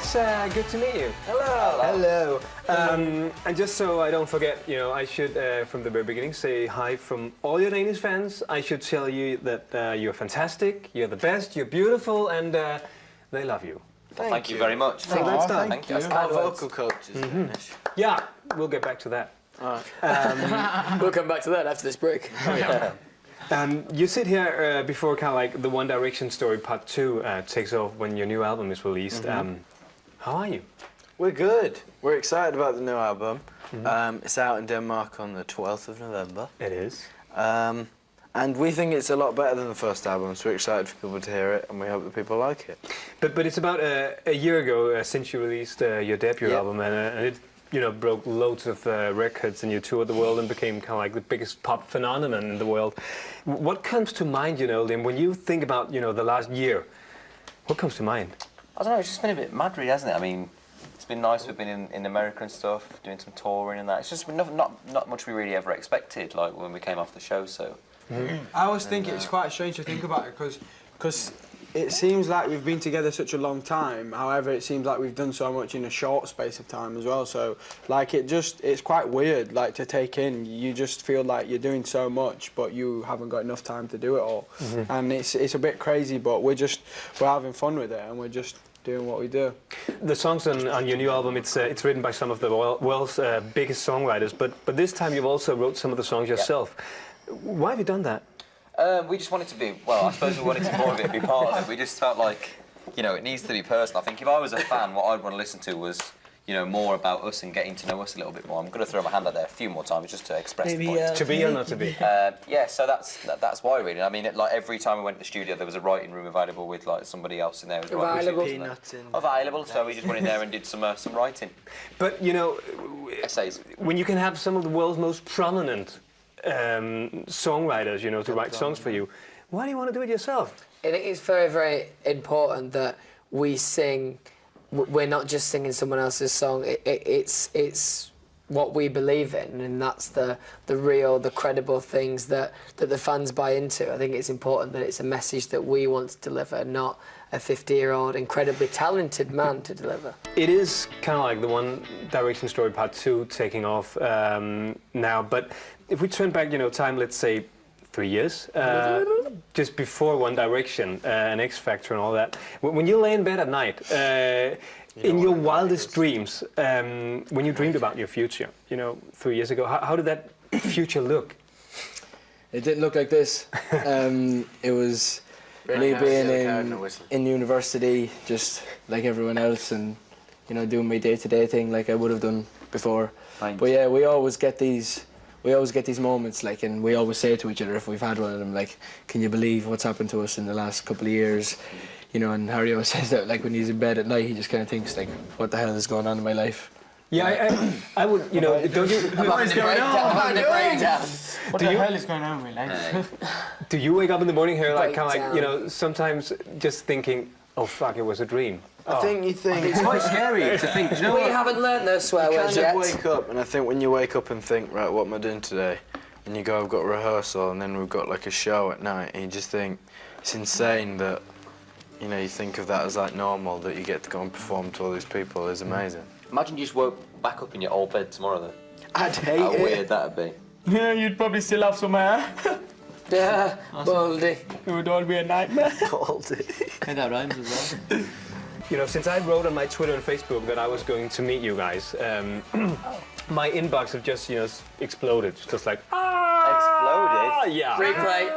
it's good to meet you. Hello. Hello. And just so I don't forget, you know, I should, from the very beginning, say hi from all your Danish fans. I should tell you that you're fantastic, you're the best, you're beautiful, and they love you. Thank you very much. So that's done. Thank you. That's our vocal coach is Danish. Yeah, we'll get back to that. We'll come back to that after this break. Oh, yeah. You sit here before kind of like the One Direction story part 2 takes off when your new album is released. How are you? We're good. We're excited about the new album. It's out in Denmark on the 12th of November. It is. And we think it's a lot better than the first album, so we're excited for people to hear it, and we hope that people like it. But it's about a year ago since you released your debut album, and it, you know, broke loads of records, and you toured the world and became kind of like the biggest pop phenomenon in the world. What comes to mind, you know, Liam, when you think about, you know, the last year? What comes to mind? I don't know, it's just been a bit mad, really, hasn't it? I mean, it's been nice, we've been in America and stuff, doing some touring and that. It's just not much we really ever expected, like, when we came off the show, so... I always think it's quite strange to think about it, because it seems like we've been together such a long time. However, it seems like we've done so much in a short space of time as well. So, like, it's quite weird, like, to take in. You just feel like you're doing so much, but you haven't got enough time to do it all. And it's a bit crazy, but we're having fun with it, and we're just doing what we do. The songs on your new album, it's written by some of the world's biggest songwriters, but this time you've also wrote some of the songs yourself. Why have you done that? We just wanted to be, well, I suppose we wanted to more of it be part of it. We just felt like, you know, it needs to be personal. I think if I was a fan, what I'd want to listen to was, you know, more about us and getting to know us a little bit more. I'm going to throw my hand out there a few more times just to express the point. To be or not to be? Yeah, so that's why, really. I mean, like, every time we went to the studio, there was a writing room available with, like, somebody else in there. Available, so we just went in there and did some writing. But, you know, essays. When you can have some of the world's most prominent songwriters, you know, to write songs for you, why do you want to do it yourself? I think it's very, very important that we sing. We're not just singing someone else's song. It's what we believe in, and that's the real, the credible things that the fans buy into. I think it's important that it's a message that we want to deliver, not a 50-year-old incredibly talented man to deliver. It is kind of like the One Direction story part 2 taking off now, but if we turn back, you know, time, let's say 3 years, just before One Direction and X Factor and all that, when you lay in bed at night, in your wildest dreams, when you dreamed about your future, you know, 3 years ago, how did that future look? It didn't look like this. It was me being in university, just like everyone else, and, you know, doing my day-to-day thing like I would have done before. But yeah, we always get these moments, like, and we always say to each other if we've had one of them, like, can you believe what's happened to us in the last couple of years? You know, and Harry always says that, like, when he's in bed at night, he just kind of thinks, like, what the hell is going on in my life? Yeah, I would, you know, don't you... What is going on? What the hell is going on in my life? Do you wake up in the morning here, like, kind of like, you know, sometimes just thinking, oh, fuck, it was a dream? I think you think... It's quite scary to think, you know, we haven't learned those swear words yet. You kind of wake up, and I think when you wake up and think, right, what am I doing today? And you go, I've got a rehearsal, and then we've got, like, a show at night, and you just think, it's insane that, you know, you think of that as, like, normal, that you get to go and perform to all these people. It's amazing. Imagine you just woke back up in your old bed tomorrow, then. I'd hate it. How weird that'd be. Yeah, you'd probably still have some hair. Yeah, baldy. It would all be a nightmare. Baldy. And that rhymes as well. You know, since I wrote on my Twitter and Facebook that I was going to meet you guys, my inbox have just, you know, exploded. Just like, Exploded? Yeah. Replay.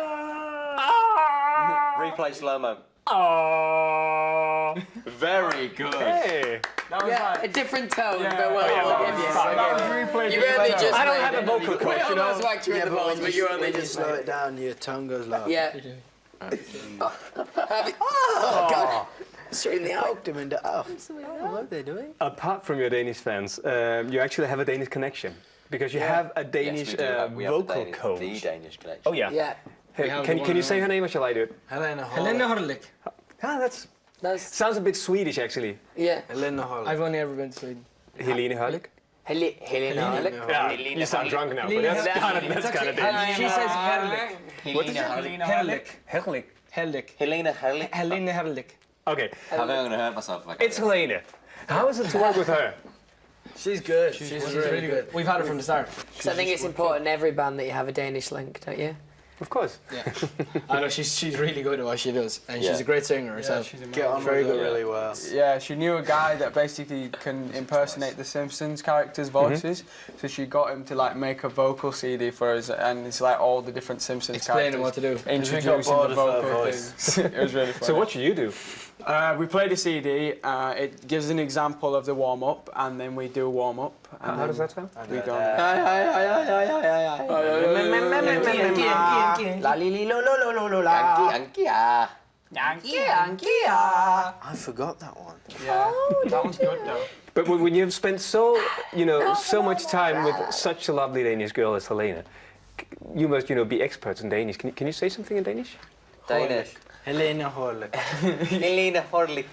Replay slow-mo. Very good. Hey. That was Yeah, like, a different tone, Yeah. but well, Oh, yeah, I'll give you. that was replay. You only just I don't made have a it. vocal coach, We you know. almost whacked you in the balls, but you only just slow made it it. down, your tongue goes low. Yeah. Oh, God. Straight in the eye. Poked him in the eye. What are they doing? Apart from your Danish fans, you actually have a Danish connection. Because you have a Danish vocal coach. The Danish connection. Oh, yeah. Yeah. Hey, can you say her name or shall I do it? Helena Harlik. Ah, That's... sounds a bit Swedish, actually. Yeah. Helena Harlik. I've only ever been to Sweden. Helene Hörlik? Helena Harlik. Yeah, you sound drunk now, but that's kind of Danish. She says Harlik. Helena Harlik. Harlik. Hörlik. Harlik. Helena Harlik. Helena Harlik. Okay. I think I'm going to hurt myself if I It's Helena. How is it to work with her? She's good. She's really good. We've had her from the start. So I think it's important in every band that you have a Danish link, don't you? Of course. Yeah. I know she's really good at what she does, and she's a great singer herself. Get on very with good. it really well. Yeah, she knew a guy that basically can impersonate the Simpsons characters' voices, so she got him to like make a vocal CD for us, and it's like all the different Simpsons Explaining characters. what to do. Introducing bored the of her vocal voice. things. It was really funny. So what should you do? We play the CD, it gives an example of the warm-up, and then we do a warm-up. How does that sound? We don't. I forgot that one. Yeah, that one's good though. But when you've spent so much time with such a lovely Danish girl as Helena, you must, be experts in Danish. Can you say something in Danish? Danish. Helena Horlick. Helena Horley.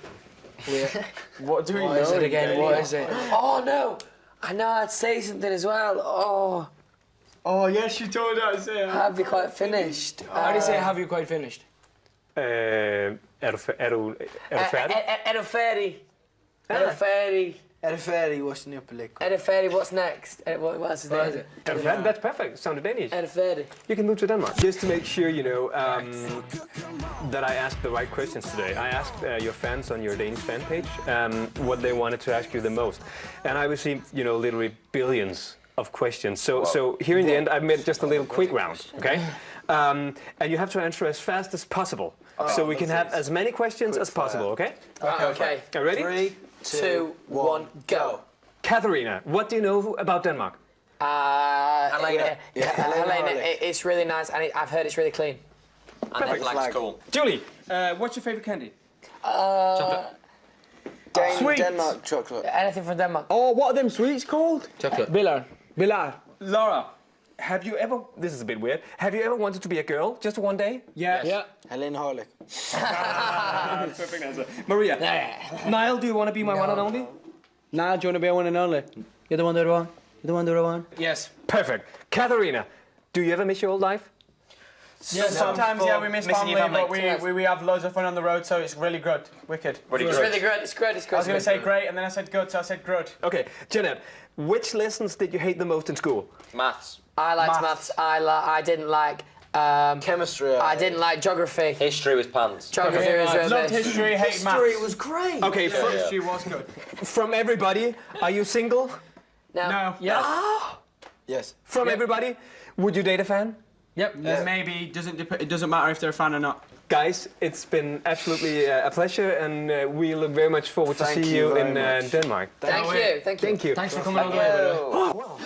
What do we What is know it again? What is it? Oh no! I know I'd say something as well. Oh, Oh yes, you told us. have you quite finished? How do you say, have you quite finished? Er du færdig? Er du færdig? Er du færdig? Er det færdig, what's in your Er du færdig? What's next? What's his name? Er du færdig? That's perfect. Sounded Danish. Er du færdig? You can move to Denmark. Just to make sure, that I asked the right questions today. I asked your fans on your Danish fan page what they wanted to ask you the most. And I received, literally billions of questions. So here in the end, I've made just a little quick round, okay? And you have to answer as fast as possible. So we can have as many questions as possible, okay? Okay. Are you ready? 3, 2, 1, go. Katharina, what do you know about Denmark? Helena. Helena. It's really nice, and I've heard it's really clean. And the flag's cool. Julie, What's your favourite candy? Sweet. Denmark chocolate. Anything from Denmark? Oh, what are them sweets called? Chocolate. Villar. Laura, have you ever? this is a bit weird. Have you ever wanted to be a girl just one day? Yes. Yeah. Helena Horlick. Perfect answer. Maria, Niall, do you want to be my one and only? Niall, do you want to be a one and only? You're the one that I want. You're the one that I want. Yes. Perfect. Katharina, do you ever miss your old life? Yeah, sometimes we miss Missing your family, family. but we have loads of fun on the road, so it's really good. Wicked. Really It's good. really good. It's good. It's good. I was going to say great, and then I said good, so I said good. Okay, Jeanette, which lessons did you hate the most in school? Maths. I liked maths. I didn't like. Chemistry. I didn't like geography. History was pants. Geography was Loved rubbish. history, hate maths. History was great. Okay, History was good. from everybody, are you single? No. Yes. Yes. From everybody, would you date a fan? Yep. Maybe it doesn't matter if they're a fan or not. Guys, it's been absolutely a pleasure, and we look very much forward to Thank see you you very in much. Denmark. Thank you. Thank you. Thank you. Thanks for coming over. Well,